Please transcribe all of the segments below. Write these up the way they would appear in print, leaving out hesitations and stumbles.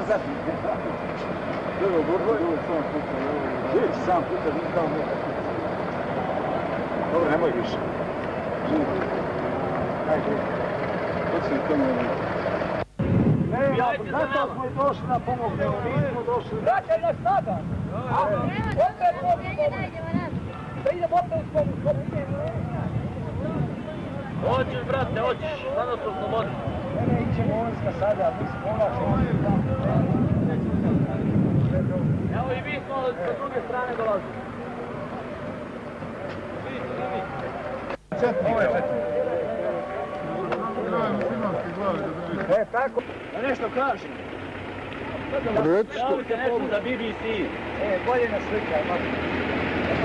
zapni. Dobro, vidjeti sam puta, nije kao nekako. Dobro, nemoj više. Ajde. To se to ne vidi. Zato smo i došli na pomognemo, nismo došli. Vraćaj nas sada! Odmah je da idemo opet u svoju skopu. Hoćeš, brate, hoćeš. Sada su slobodni. Ne, ićemo vojska sada, mi smo olašeni. Evo i mi smo sa druge strane dolazili. Ovo je četiri. E, tako. Da nešto kažem. Javite nešto za BBC. Bolje na slika, malo.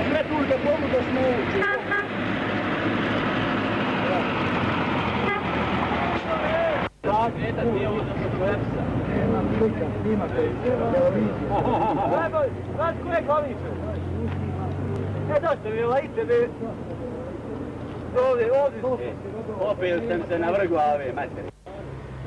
Pre tu da mogu da smo uči. Eta ti je uzem od Websa. Nema slika, snimate, televizija. Najbolj, znaš ko je glaviče? Došte mi, lajte mi. Ovdje ste. Popio sam se na vrh glave, materi.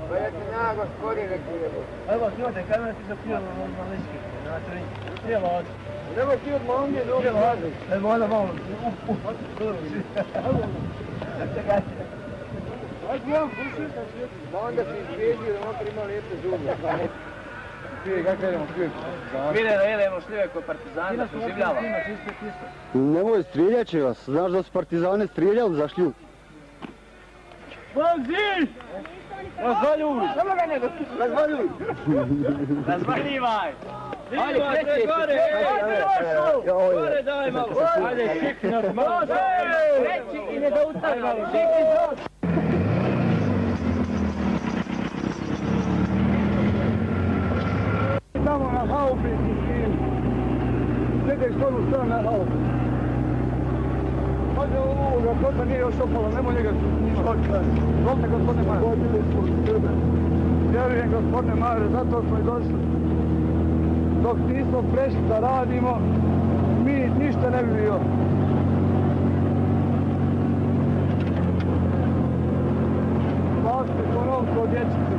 Pa ja ti na gospodine Kijevo. Evo, snimate, kaj me ti zapijalo na lički? Znači, prijelo oči. Nemoj ti od momlje, Prijelo oči. Evo, onda malo. Čekajte. Ajde, ja pušim sam svijetu. Ma onda si izvijedio da makar ima lijepe zube. Prije, kako idemo ključ? Mire da jedemo šljive kod partizana, poživljava. Nemoj, strijeljat će vas. Znaš da su partizane strijeljali za šlju? Bogzi! Razvaljuj! Samo ga nego, razvaljuj. Razvaljivaj! Ajde, kreći, gore! Gore daj malo! Ajde, šikni nas malo! Kreći i ne da ustavi malo, šikni zot! Tamo na haubi i stil. Čekaj što u stranu na haubi. Pađe ovoga, to nije još opalo, nemoj njega snimati. Zvolite gospodine Mare. Vodili smo sebe. Vjerujem gospodine Mare, zato smo i došli. Dok nismo prešli da radimo, mi ništa ne bi bio. Plašte konovku od dječice.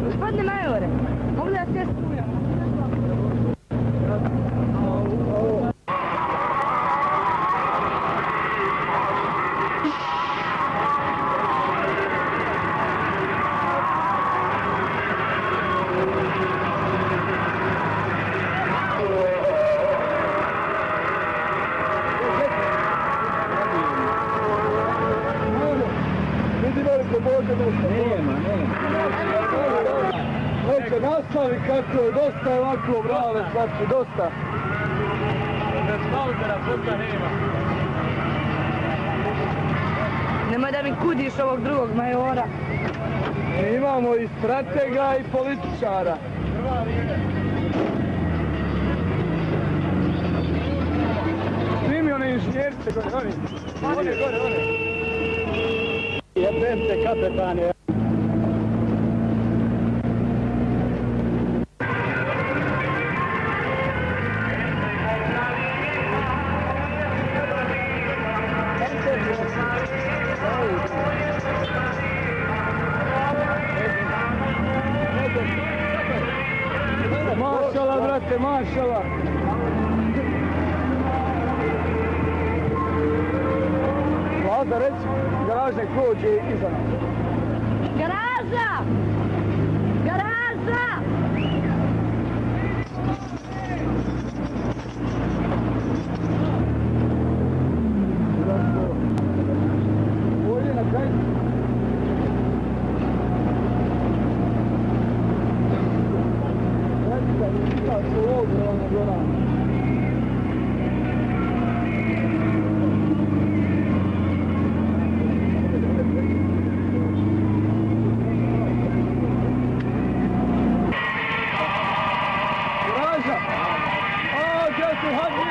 Gospodine Majore, mogu da vas ja strujam? Hoće, nastavi kako je, dosta je ovako brave, znači, dosta. Staltera puta nema. Nemoj da mi kudiš ovog drugog majora. Mi imamo i stratega i političara. Snimi one inženjerce gore, oni. Gore. Jebem te kapetane. Mašala, brate, mašala. Vlada, reci, garažne prođe iza nas. Garaža! Garaža! Ovdje na kraju. Garaža! A, gdje su hadni?